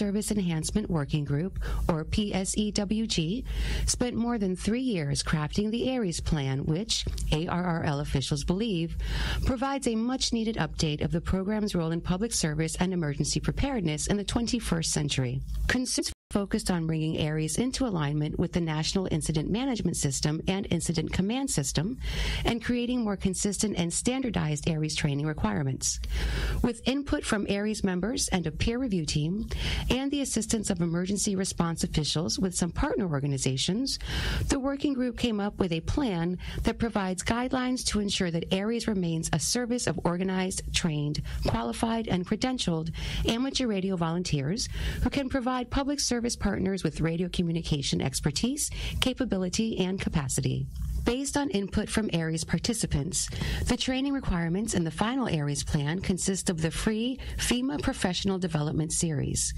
Service Enhancement Working Group, or PSEWG, spent more than 3 years crafting the ARES plan, which, ARRL officials believe, provides a much-needed update of the program's role in public service and emergency preparedness in the 21st century. Concerns focused on bringing ARES into alignment with the National Incident Management System and Incident Command System, and creating more consistent and standardized ARES training requirements. With input from ARES members and a peer review team, and the assistance of emergency response officials with some partner organizations, the working group came up with a plan that provides guidelines to ensure that ARES remains a service of organized, trained, qualified, and credentialed amateur radio volunteers who can provide public service partners with radio communication expertise, capability, and capacity. Based on input from ARES participants, the training requirements in the final ARES plan consist of the free FEMA Professional Development Series.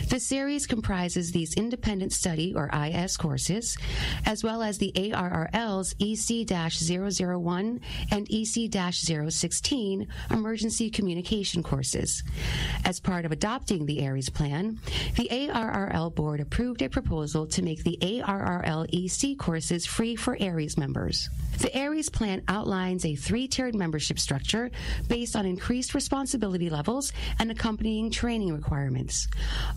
The series comprises these independent study, or IS, courses, as well as the ARRL's EC-001 and EC-016 emergency communication courses. As part of adopting the ARES plan, the ARRL board approved a proposal to make the ARRL EC courses free for ARES members. The ARES plan outlines a 3-tiered membership structure based on increased responsibility levels and accompanying training requirements.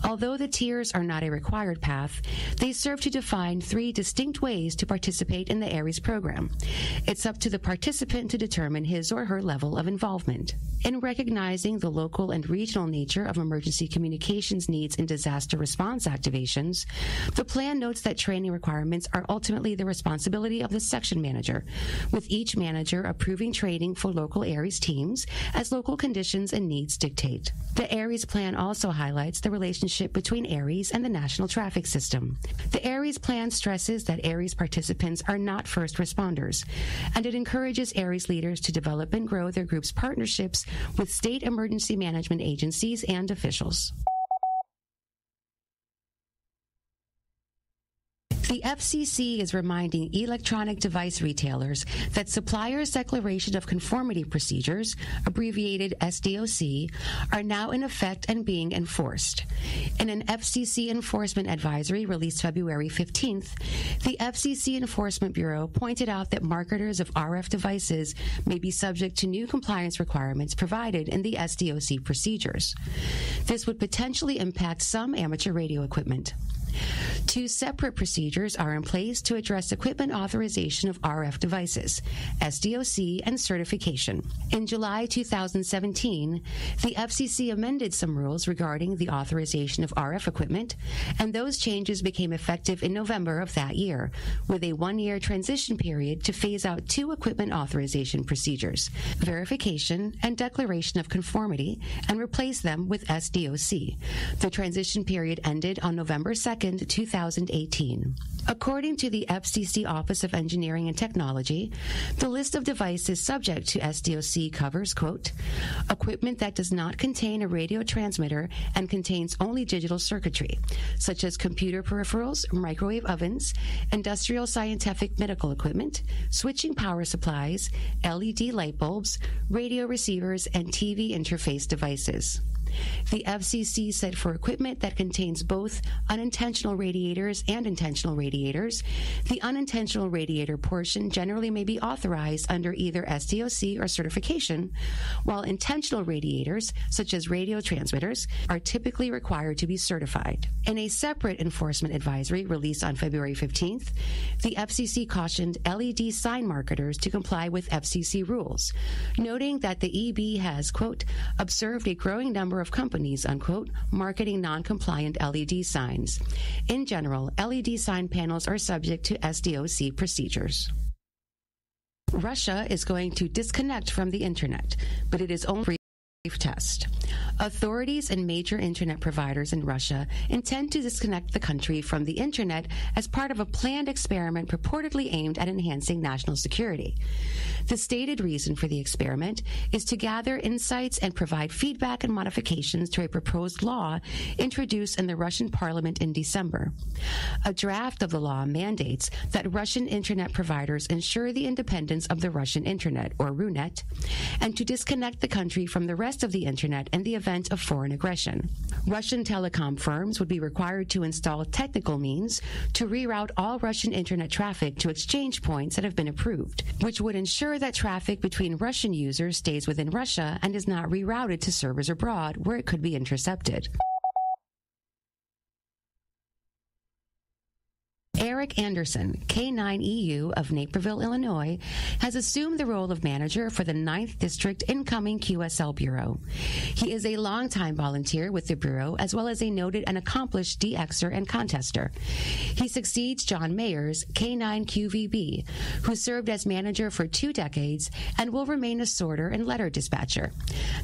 Although the tiers are not a required path, they serve to define 3 distinct ways to participate in the ARES program. It's up to the participant to determine his or her level of involvement. In recognizing the local and regional nature of emergency communications needs in disaster response activations, the plan notes that training requirements are ultimately the responsibility of the section manager, with each manager approving training for local ARES teams as local conditions and needs dictate. The ARES plan also highlights the relationship between ARES and the national traffic system. The ARES plan stresses that ARES participants are not first responders, and it encourages ARES leaders to develop and grow their group's partnerships with state emergency management agencies and officials. The FCC is reminding electronic device retailers that suppliers' declaration of conformity procedures, abbreviated SDOC, are now in effect and being enforced. In an FCC enforcement advisory released February 15th, the FCC Enforcement Bureau pointed out that marketers of RF devices may be subject to new compliance requirements provided in the SDOC procedures. This would potentially impact some amateur radio equipment. 2 separate procedures are in place to address equipment authorization of RF devices, SDOC and certification. In July 2017, the FCC amended some rules regarding the authorization of RF equipment, and those changes became effective in November of that year, with a 1-year transition period to phase out 2 equipment authorization procedures, verification and declaration of conformity, and replace them with SDOC. The transition period ended on November 2nd, 2018. According to the FCC Office of Engineering and Technology, the list of devices subject to SDOC covers, quote, equipment that does not contain a radio transmitter and contains only digital circuitry, such as computer peripherals, microwave ovens, industrial scientific medical equipment, switching power supplies, LED light bulbs, radio receivers, and TV interface devices. The FCC said for equipment that contains both unintentional radiators and intentional radiators, the unintentional radiator portion generally may be authorized under either SDOC or certification, while intentional radiators, such as radio transmitters, are typically required to be certified. In a separate enforcement advisory released on February 15th, the FCC cautioned LED sign marketers to comply with FCC rules, noting that the EB has, quote, observed a growing number of companies, unquote, marketing non-compliant LED signs. In general, LED sign panels are subject to SDOC procedures. Russia is going to disconnect from the internet, but it is only a brief test. Authorities and major internet providers in Russia intend to disconnect the country from the internet as part of a planned experiment purportedly aimed at enhancing national security. The stated reason for the experiment is to gather insights and provide feedback and modifications to a proposed law introduced in the Russian parliament in December. A draft of the law mandates that Russian internet providers ensure the independence of the Russian internet, or RUNET, and to disconnect the country from the rest of the internet in the event of foreign aggression. Russian telecom firms would be required to install technical means to reroute all Russian internet traffic to exchange points that have been approved, which would ensure that traffic between Russian users stays within Russia and is not rerouted to servers abroad where it could be intercepted. Eric Anderson, K9EU of Naperville, Illinois, has assumed the role of manager for the 9th District Incoming QSL Bureau. He is a longtime volunteer with the Bureau, as well as a noted and accomplished DXer and contester. He succeeds John Mayers, K9QVB, who served as manager for 2 decades and will remain a sorter and letter dispatcher.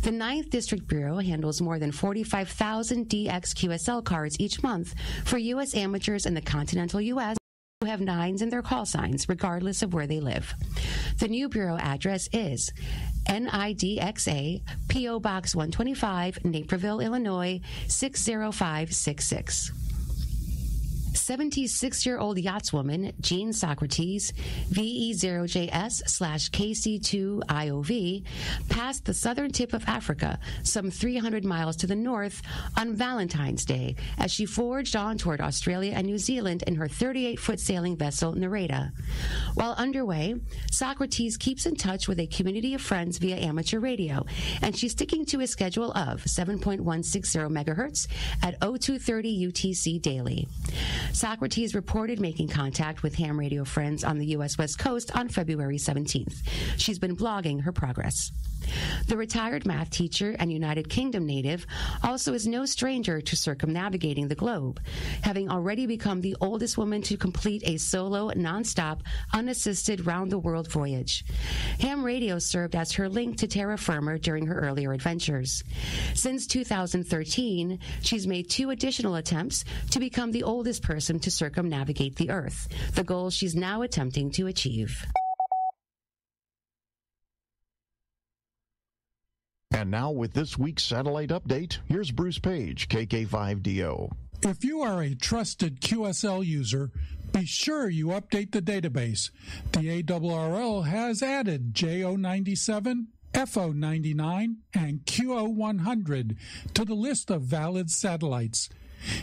The 9th District Bureau handles more than 45,000 DX QSL cards each month for U.S. amateurs in the continental U.S. who have 9s in their call signs, regardless of where they live. The new bureau address is NIDXA, P.O. Box 125, Naperville, Illinois, 60566. 76-year-old yachtswoman Jean Socrates, VE0JS/KC2IOV, passed the southern tip of Africa, some 300 miles to the north, on Valentine's Day as she forged on toward Australia and New Zealand in her 38-foot sailing vessel, Nareda. While underway, Socrates keeps in touch with a community of friends via amateur radio, and she's sticking to a schedule of 7.160 megahertz at 0230 UTC daily. Socrates reported making contact with ham radio friends on the U.S. West Coast on February 17th. She's been blogging her progress. The retired math teacher and United Kingdom native also is no stranger to circumnavigating the globe, having already become the oldest woman to complete a solo, non-stop, unassisted round-the-world voyage. Ham radio served as her link to terra firma during her earlier adventures. Since 2013, she's made 2 additional attempts to become the oldest person to circumnavigate the Earth, the goal she's now attempting to achieve. And now with this week's satellite update, here's Bruce Page, KK5DO. If you are a trusted QSL user, be sure you update the database. The ARRL has added JO97, FO99, and QO100 to the list of valid satellites.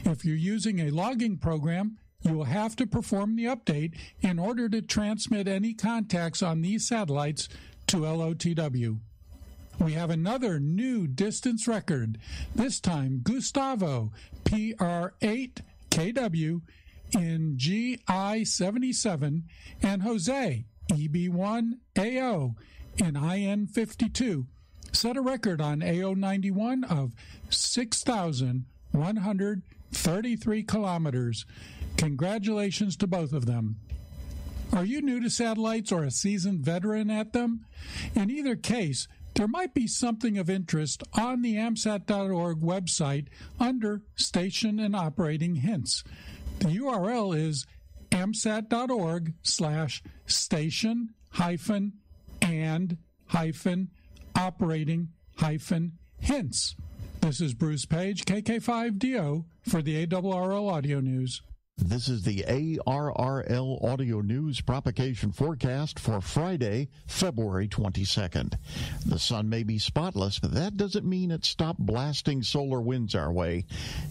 If you're using a logging program, you will have to perform the update in order to transmit any contacts on these satellites to LOTW. We have another new distance record, this time Gustavo, PR8KW, in GI77, and Jose, EB1AO, in IN52, set a record on AO91 of 6,133 kilometers. Congratulations to both of them. Are you new to satellites or a seasoned veteran at them? In either case, there might be something of interest on the AMSAT.org website under Station and Operating Hints. The URL is amsat.org/station-and-operating-hints. This is Bruce Page, KK5DO, for the ARRL Audio News. This is the ARRL Audio News propagation forecast for Friday, February 22nd. The sun may be spotless, but that doesn't mean it stopped blasting solar winds our way.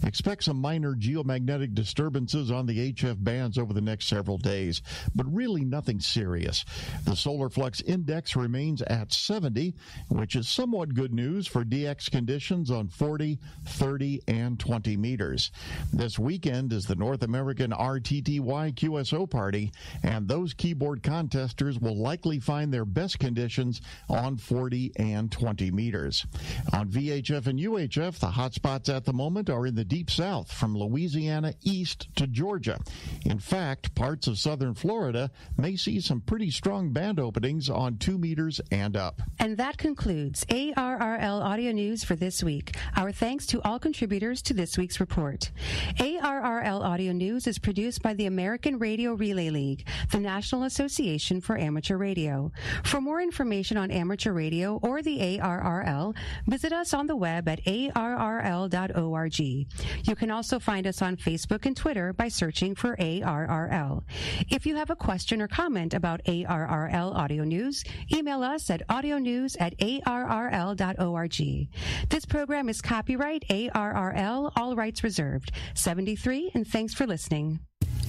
Expect some minor geomagnetic disturbances on the HF bands over the next several days, but really nothing serious. The solar flux index remains at 70, which is somewhat good news for DX conditions on 40, 30, and 20 meters. This weekend is the North American RTTY QSO party, and those keyboard contesters will likely find their best conditions on 40 and 20 meters. On VHF and UHF, the hotspots at the moment are in the deep south from Louisiana east to Georgia. In fact, parts of southern Florida may see some pretty strong band openings on 2 meters and up. And that concludes ARRL Audio News for this week. Our thanks to all contributors to this week's report. ARRL Audio News News is produced by the American Radio Relay League, the National Association for Amateur Radio. For more information on amateur radio or the ARRL, visit us on the web at arrl.org. You can also find us on Facebook and Twitter by searching for ARRL. If you have a question or comment about ARRL Audio News, email us at audionews@arrl.org. This program is copyright ARRL, all rights reserved. 73, and thanks for listening.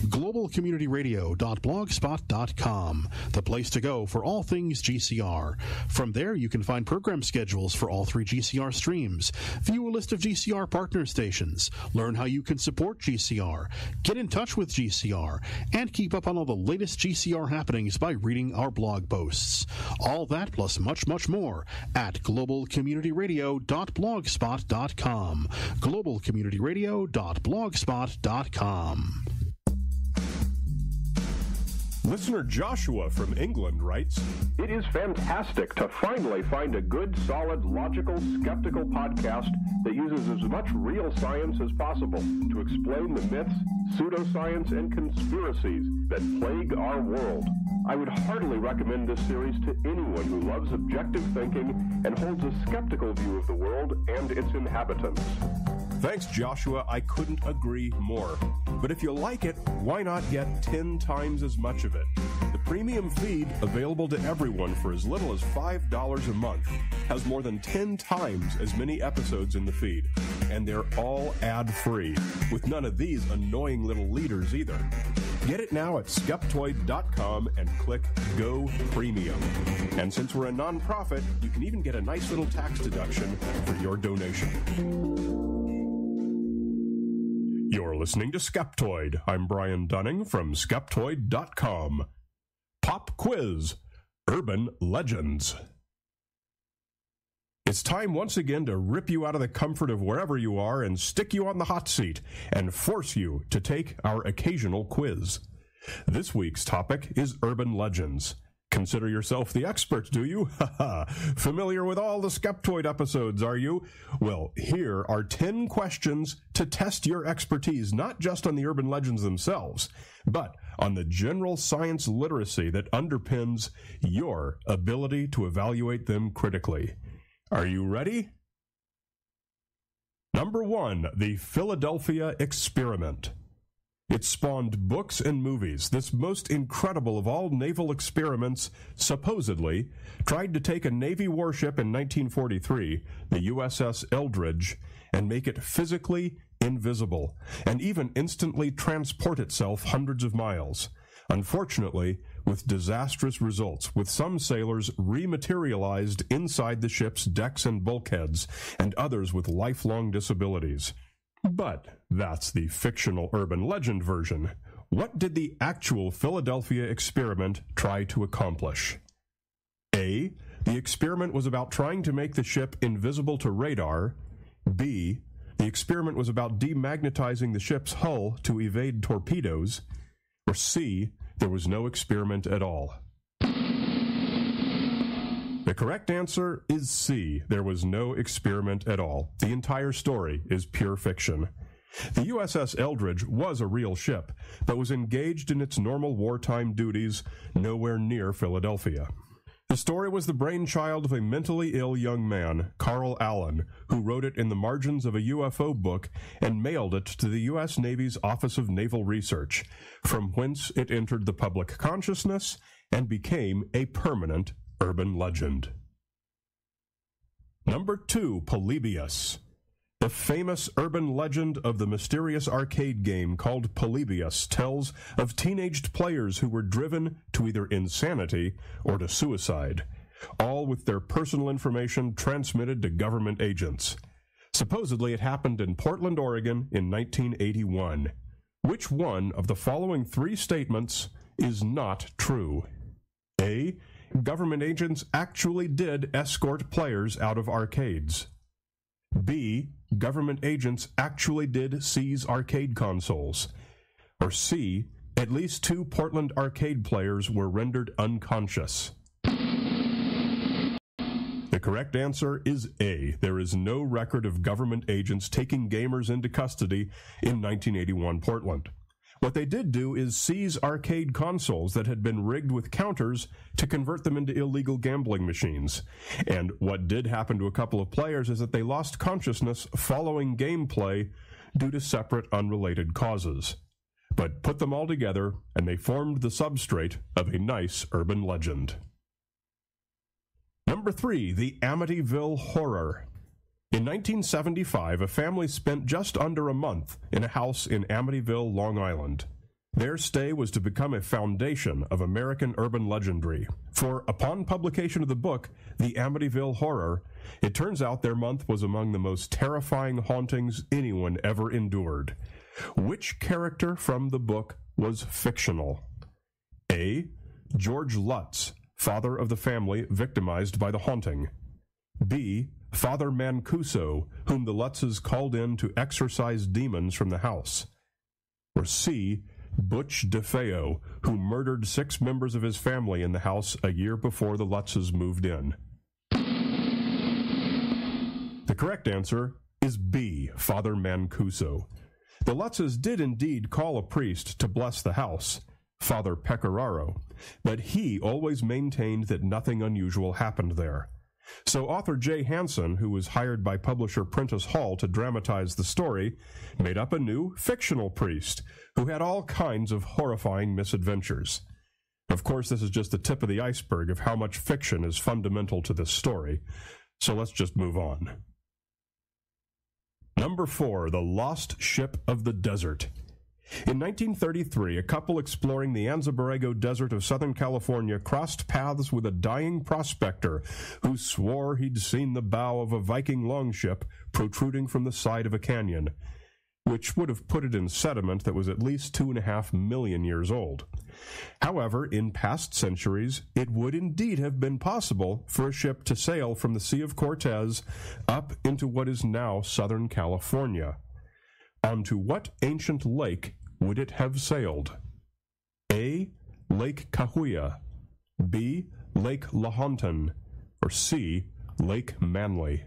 globalcommunityradio.blogspot.com, the place to go for all things GCR. From there, you can find program schedules for all 3 GCR streams, view a list of GCR partner stations, learn how you can support GCR, get in touch with GCR, and keep up on all the latest GCR happenings by reading our blog posts. All that plus much, much more at globalcommunityradio.blogspot.com, globalcommunityradio.blogspot.com. Listener Joshua from England writes, "It is fantastic to finally find a good, solid, logical, skeptical podcast that uses as much real science as possible to explain the myths, pseudoscience, and conspiracies that plague our world. I would heartily recommend this series to anyone who loves objective thinking and holds a skeptical view of the world and its inhabitants." Thanks, Joshua. I couldn't agree more. But if you like it, why not get 10 times as much of it? The premium feed, available to everyone for as little as $5 a month, has more than 10 times as many episodes in the feed. And they're all ad-free, with none of these annoying little leaders either. Get it now at Skeptoid.com and click Go Premium. And since we're a non-profit, you can even get a nice little tax deduction for your donation. You're listening to Skeptoid. I'm Brian Dunning from Skeptoid.com. Pop Quiz, Urban Legends. It's time once again to rip you out of the comfort of wherever you are and stick you on the hot seat and force you to take our occasional quiz. This week's topic is urban legends. Consider yourself the expert, do you? Familiar with all the Skeptoid episodes, are you? Well, here are 10 questions to test your expertise, not just on the urban legends themselves, but on the general science literacy that underpins your ability to evaluate them critically. Are you ready? Number 1, the Philadelphia Experiment. It spawned books and movies. This most incredible of all naval experiments supposedly tried to take a Navy warship in 1943, the USS Eldridge, and make it physically invisible, and even instantly transport itself hundreds of miles. Unfortunately, with disastrous results, with some sailors rematerialized inside the ship's decks and bulkheads, and others with lifelong disabilities. But that's the fictional urban legend version. What did the actual Philadelphia experiment try to accomplish? A. The experiment was about trying to make the ship invisible to radar. B. The experiment was about demagnetizing the ship's hull to evade torpedoes. Or C. There was no experiment at all. The correct answer is C. There was no experiment at all. The entire story is pure fiction. The USS Eldridge was a real ship, but was engaged in its normal wartime duties nowhere near Philadelphia. The story was the brainchild of a mentally ill young man, Carl Allen, who wrote it in the margins of a UFO book and mailed it to the U.S. Navy's Office of Naval Research, from whence it entered the public consciousness and became a permanent urban legend. Number 2, Polybius. The famous urban legend of the mysterious arcade game called Polybius tells of teenaged players who were driven to either insanity or to suicide, all with their personal information transmitted to government agents. Supposedly it happened in Portland, Oregon in 1981. Which one of the following 3 statements is not true? A. Government agents actually did escort players out of arcades. B. Government agents actually did seize arcade consoles. Or C. At least 2 Portland arcade players were rendered unconscious. The correct answer is A. There is no record of government agents taking gamers into custody in 1981 Portland. What they did do is seize arcade consoles that had been rigged with counters to convert them into illegal gambling machines. And what did happen to a couple of players is that they lost consciousness following gameplay due to separate, unrelated causes. But put them all together, and they formed the substrate of a nice urban legend. Number 3, the Amityville Horror. In 1975, a family spent just under a month in a house in Amityville, Long Island. Their stay was to become a foundation of American urban legendary. For upon publication of the book, The Amityville Horror, it turns out their month was among the most terrifying hauntings anyone ever endured. Which character from the book was fictional? A. George Lutz, father of the family victimized by the haunting. B. Father Mancuso, whom the Lutzes called in to exorcise demons from the house. Or C. Butch DeFeo, who murdered 6 members of his family in the house a year before the Lutzes moved in. The correct answer is B. Father Mancuso. The Lutzes did indeed call a priest to bless the house, Father Pecoraro, but he always maintained that nothing unusual happened there. So author Jay Hansen, who was hired by publisher Prentice Hall to dramatize the story, made up a new fictional priest who had all kinds of horrifying misadventures. Of course, this is just the tip of the iceberg of how much fiction is fundamental to this story, so let's just move on. Number 4, the Lost Ship of the Desert. In 1933, a couple exploring the Anza Borrego Desert of Southern California crossed paths with a dying prospector who swore he'd seen the bow of a Viking longship protruding from the side of a canyon, which would have put it in sediment that was at least 2.5 million years old. However, in past centuries, it would indeed have been possible for a ship to sail from the Sea of Cortez up into what is now Southern California. Onto what ancient lake would it have sailed? A. Lake Cahuilla, B. Lake Lahontan, or C. Lake Manly?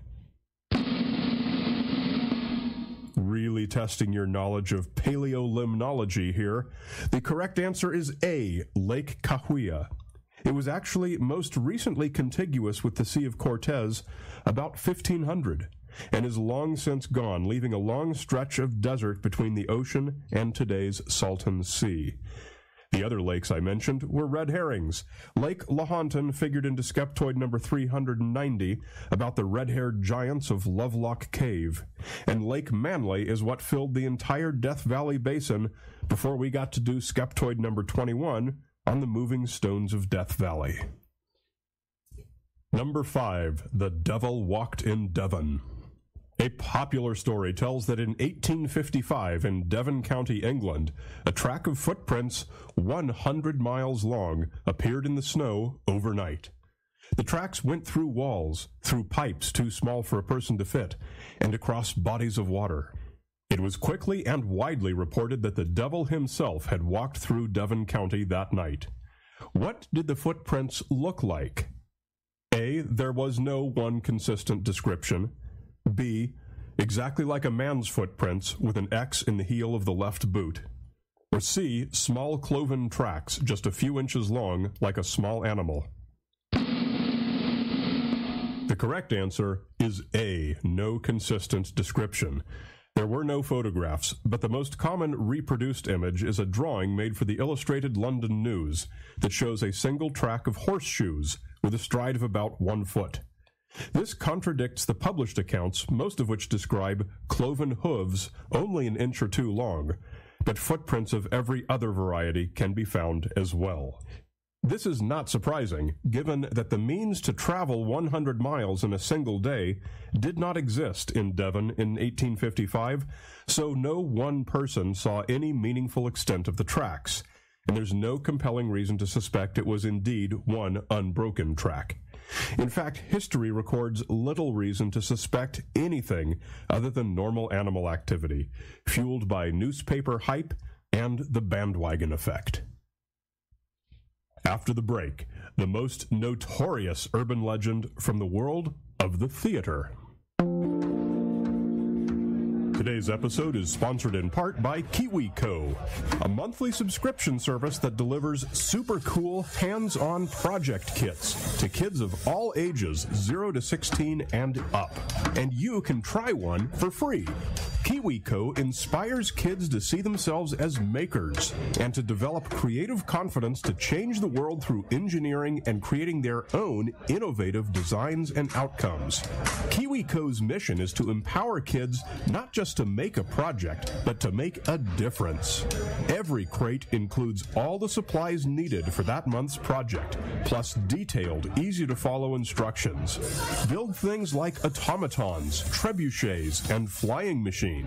Really testing your knowledge of paleolimnology here. The correct answer is A. Lake Cahuilla. It was actually most recently contiguous with the Sea of Cortez, about 1500. And is long since gone, leaving a long stretch of desert between the ocean and today's Salton Sea. The other lakes I mentioned were red herrings. Lake Lahontan figured into skeptoid number 390 about the red-haired giants of Lovelock Cave. And Lake Manly is what filled the entire Death Valley Basin before we got to do skeptoid number 21 on the moving stones of Death Valley. Number 5, the Devil Walked in Devon. A popular story tells that in 1855 in Devon County, England, a track of footprints 100 miles long appeared in the snow overnight. The tracks went through walls, through pipes too small for a person to fit, and across bodies of water. It was quickly and widely reported that the devil himself had walked through Devon County that night. What did the footprints look like? A. There was no one consistent description. B. Exactly like a man's footprints with an X in the heel of the left boot. Or C. Small cloven tracks just a few inches long like a small animal. The correct answer is A. No consistent description. There were no photographs, but the most common reproduced image is a drawing made for the Illustrated London News that shows a single track of horseshoes with a stride of about 1 foot. This contradicts the published accounts, most of which describe cloven hooves only an inch or 2 long, but footprints of every other variety can be found as well. This is not surprising, given that the means to travel 100 miles in a single day did not exist in Devon in 1855, so no one person saw any meaningful extent of the tracks, and there's no compelling reason to suspect it was indeed one unbroken track. In fact, history records little reason to suspect anything other than normal animal activity, fueled by newspaper hype and the bandwagon effect. After the break, the most notorious urban legend from the world of the theater. Today's episode is sponsored in part by KiwiCo, a monthly subscription service that delivers super cool hands-on project kits to kids of all ages 0 to 16 and up. And you can try one for free. KiwiCo inspires kids to see themselves as makers and to develop creative confidence to change the world through engineering and creating their own innovative designs and outcomes. KiwiCo's mission is to empower kids not just to make a project, but to make a difference. Every crate includes all the supplies needed for that month's project, plus detailed, easy-to-follow instructions. Build things like automatons, trebuchets, and flying machines.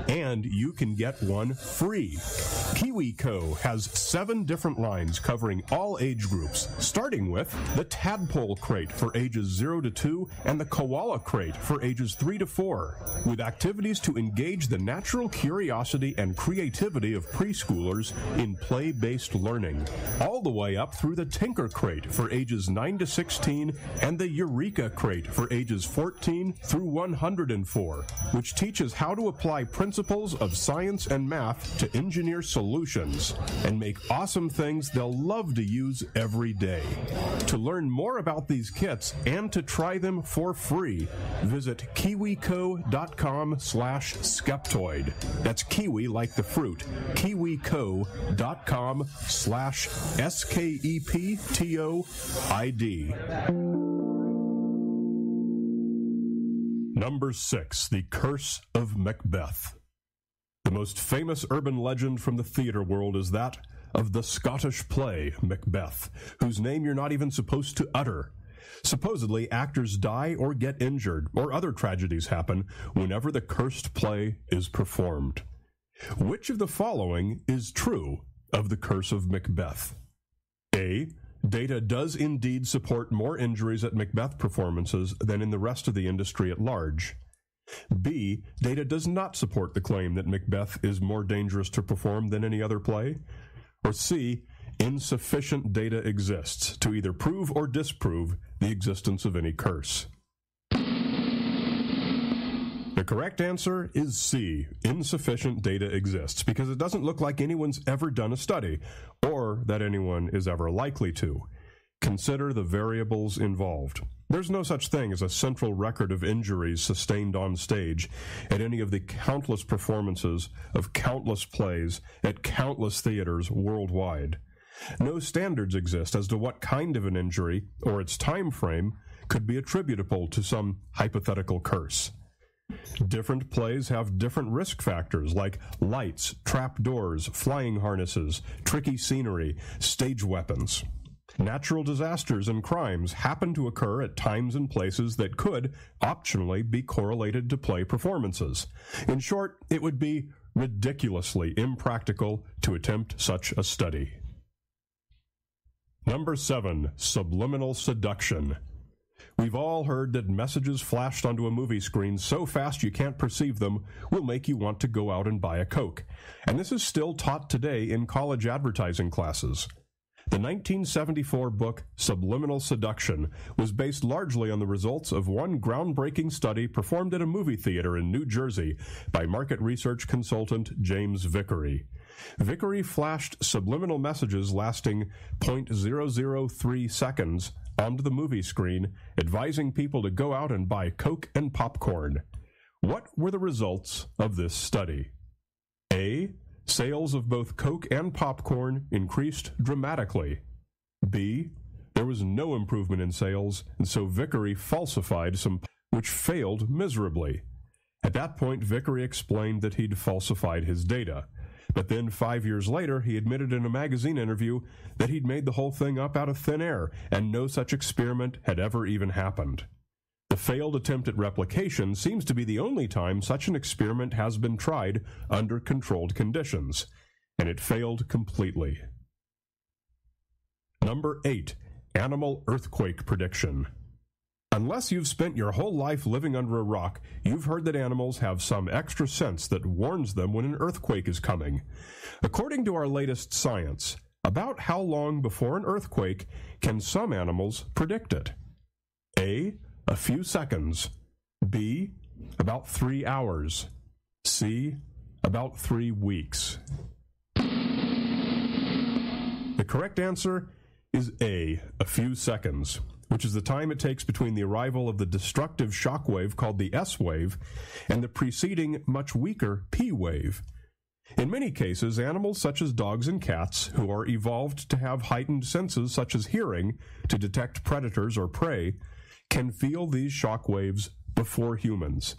And you can get one free. KiwiCo has 7 different lines covering all age groups, starting with the Tadpole Crate for ages 0 to 2 and the Koala Crate for ages 3 to 4, with activities to engage the natural curiosity and creativity of preschoolers in play-based learning, all the way up through the Tinker Crate for ages 9 to 16 and the Eureka Crate for ages 14 through 104, which teaches how to apply principles of science and math to engineer solutions and make awesome things they'll love to use every day. To learn more about these kits and to try them for free, visit kiwico.com/skeptoid. That's kiwi like the fruit. kiwico.com/skeptoid. Number 6, The Curse of Macbeth. The most famous urban legend from the theater world is that of the Scottish play Macbeth, whose name you're not even supposed to utter. Supposedly, actors die or get injured, or other tragedies happen whenever the cursed play is performed. Which of the following is true of the Curse of Macbeth? A. Data does indeed support more injuries at Macbeth performances than in the rest of the industry at large. B. Data does not support the claim that Macbeth is more dangerous to perform than any other play. Or C. Insufficient data exists to either prove or disprove the existence of any curse. The correct answer is C. Insufficient data exists, because it doesn't look like anyone's ever done a study, or that anyone is ever likely to. Consider the variables involved. There's no such thing as a central record of injuries sustained on stage at any of the countless performances of countless plays at countless theaters worldwide. No standards exist as to what kind of an injury, or its time frame, could be attributable to some hypothetical curse. Different plays have different risk factors like lights, trapdoors, flying harnesses, tricky scenery, stage weapons. Natural disasters and crimes happen to occur at times and places that could, optionally, be correlated to play performances. In short, it would be ridiculously impractical to attempt such a study. Number 7, subliminal seduction. We've all heard that messages flashed onto a movie screen so fast you can't perceive them will make you want to go out and buy a Coke. And this is still taught today in college advertising classes. The 1974 book Subliminal Seduction was based largely on the results of one groundbreaking study performed at a movie theater in New Jersey by market research consultant James Vickery. Vickery flashed subliminal messages lasting 0.003 seconds onto the movie screen, advising people to go out and buy Coke and popcorn. What were the results of this study? A. Sales of both Coke and popcorn increased dramatically. B. There was no improvement in sales, and so Vickery falsified some, which failed miserably. At that point, Vickery explained that he'd falsified his data. But then 5 years later, he admitted in a magazine interview that he'd made the whole thing up out of thin air, and no such experiment had ever even happened. The failed attempt at replication seems to be the only time such an experiment has been tried under controlled conditions, and it failed completely. Number 8, animal earthquake prediction. Unless you've spent your whole life living under a rock, you've heard that animals have some extra sense that warns them when an earthquake is coming. According to our latest science, about how long before an earthquake can some animals predict it? A. A few seconds. B. About 3 hours. C, about 3 weeks. The correct answer is A, a few seconds, which is the time it takes between the arrival of the destructive shock wave called the S wave and the preceding, much weaker P wave. In many cases, animals such as dogs and cats, who are evolved to have heightened senses such as hearing to detect predators or prey, can feel these shock waves before humans.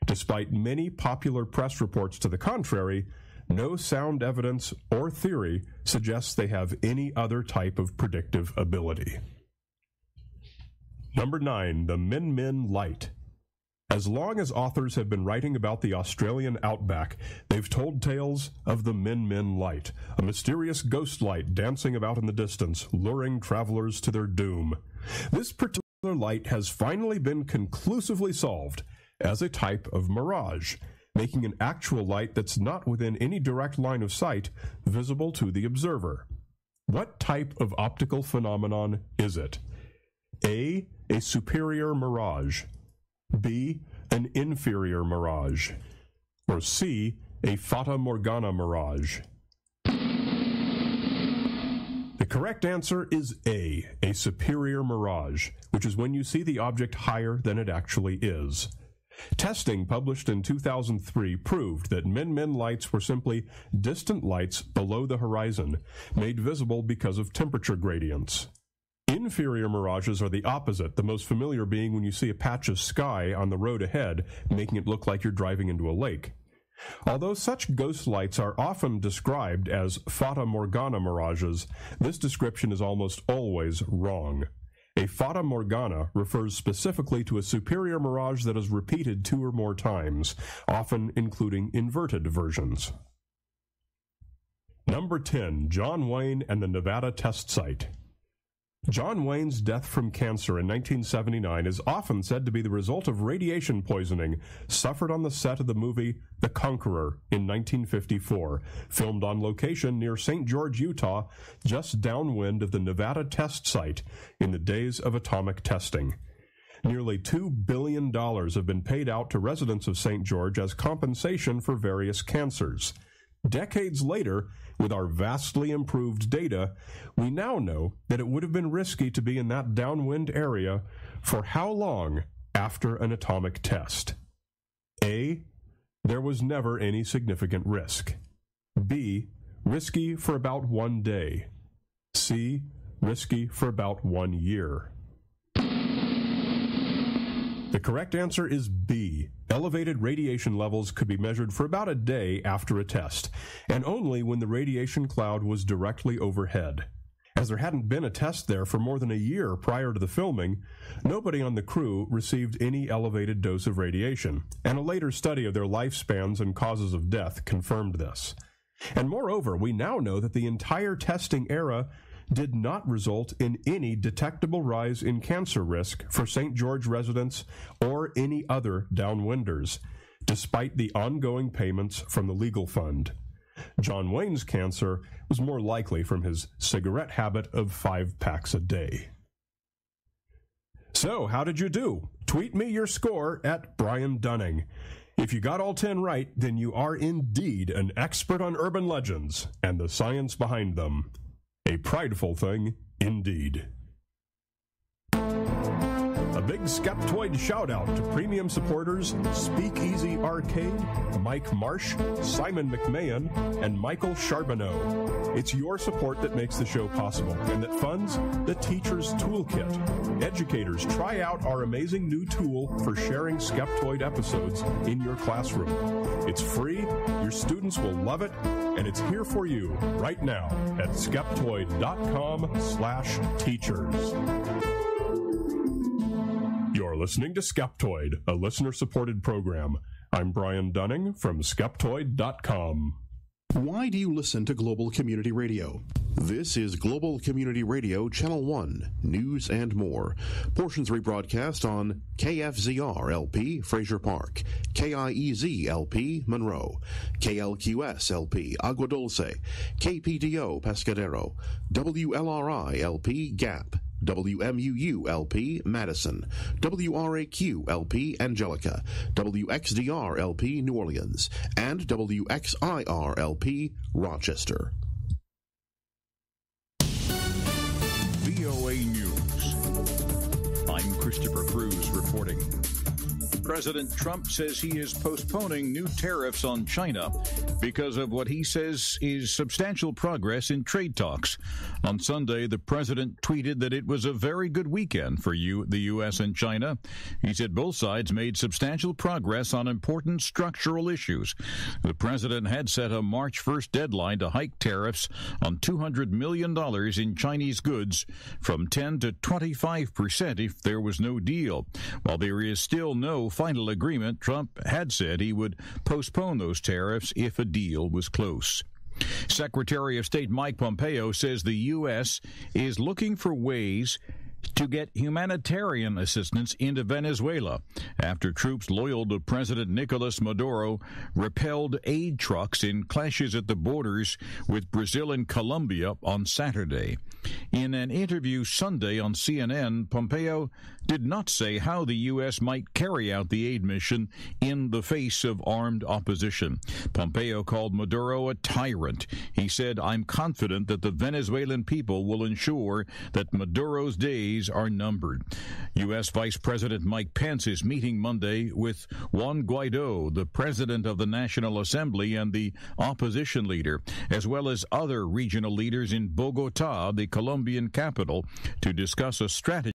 Despite many popular press reports to the contrary, no sound evidence or theory suggests they have any other type of predictive ability. Number 9, the Min Min light. As long as authors have been writing about the Australian outback, they've told tales of the Min Min light, a mysterious ghost light dancing about in the distance, luring travelers to their doom. This particular light has finally been conclusively solved as a type of mirage, making an actual light that's not within any direct line of sight visible to the observer. What type of optical phenomenon is it? A superior mirage. B, an inferior mirage. Or C, a Fata Morgana mirage. The correct answer is A superior mirage, which is when you see the object higher than it actually is. Testing published in 2003 proved that Min Min lights were simply distant lights below the horizon, made visible because of temperature gradients. Inferior mirages are the opposite, the most familiar being when you see a patch of sky on the road ahead, making it look like you're driving into a lake. Although such ghost lights are often described as Fata Morgana mirages, this description is almost always wrong. A Fata Morgana refers specifically to a superior mirage that is repeated 2 or more times, often including inverted versions. Number 10, John Wayne and the Nevada Test Site. John Wayne's death from cancer in 1979 is often said to be the result of radiation poisoning suffered on the set of the movie The Conqueror in 1954, filmed on location near St. George, Utah, just downwind of the Nevada Test Site in the days of atomic testing. Nearly $2 billion have been paid out to residents of St. George as compensation for various cancers. Decades later, with our vastly improved data, we now know that it would have been risky to be in that downwind area for how long after an atomic test? A, there was never any significant risk. B, risky for about 1 day. C, risky for about 1 year. The correct answer is B. Elevated radiation levels could be measured for about a day after a test, and only when the radiation cloud was directly overhead. As there hadn't been a test there for more than a year prior to the filming, nobody on the crew received any elevated dose of radiation, and a later study of their lifespans and causes of death confirmed this. And moreover, we now know that the entire testing era did not result in any detectable rise in cancer risk for St. George residents or any other downwinders, despite the ongoing payments from the legal fund. John Wayne's cancer was more likely from his cigarette habit of 5 packs a day. So, how did you do? Tweet me your score at Brian Dunning. If you got all 10 right, then you are indeed an expert on urban legends and the science behind them. A prideful thing, indeed. A big Skeptoid shout-out to premium supporters Speakeasy Arcade, Mike Marsh, Simon McMahon, and Michael Charbonneau. It's your support that makes the show possible and that funds the Teacher's Toolkit. Educators, try out our amazing new tool for sharing Skeptoid episodes in your classroom. It's free, your students will love it, and it's here for you right now at skeptoid.com/teachers. You're listening to Skeptoid, a listener-supported program. I'm Brian Dunning from Skeptoid.com. Why do you listen to Global Community Radio? This is Global Community Radio, Channel 1, News and More. Portions rebroadcast on KFZR-LP, Fraser Park, KIEZ-LP, Monroe, KLQS-LP, Agua Dulce, KPDO, Pescadero, WLRI-LP, Gap, WMUU-LP Madison, WRAQ-LP Angelica, WXDR-LP New Orleans, and WXIR-LP Rochester. VOA News. I'm Christopher Cruz reporting. President Trump says he is postponing new tariffs on China because of what he says is substantial progress in trade talks. On Sunday, the president tweeted that it was a very good weekend for the U.S. and China. He said both sides made substantial progress on important structural issues. The president had set a March 1st deadline to hike tariffs on $200 million in Chinese goods from 10 to 25% if there was no deal. While there is still no final agreement, Trump had said he would postpone those tariffs if a deal was close. Secretary of State Mike Pompeo says the U.S. is looking for ways to get humanitarian assistance into Venezuela after troops loyal to President Nicolas Maduro repelled aid trucks in clashes at the borders with Brazil and Colombia on Saturday. In an interview Sunday on CNN, Pompeo did not say how the U.S. might carry out the aid mission in the face of armed opposition. Pompeo called Maduro a tyrant. He said, "I'm confident that the Venezuelan people will ensure that Maduro's days are numbered." U.S. Vice President Mike Pence is meeting Monday with Juan Guaido, the president of the National Assembly and the opposition leader, as well as other regional leaders in Bogota, the Colombian capital, to discuss a strategy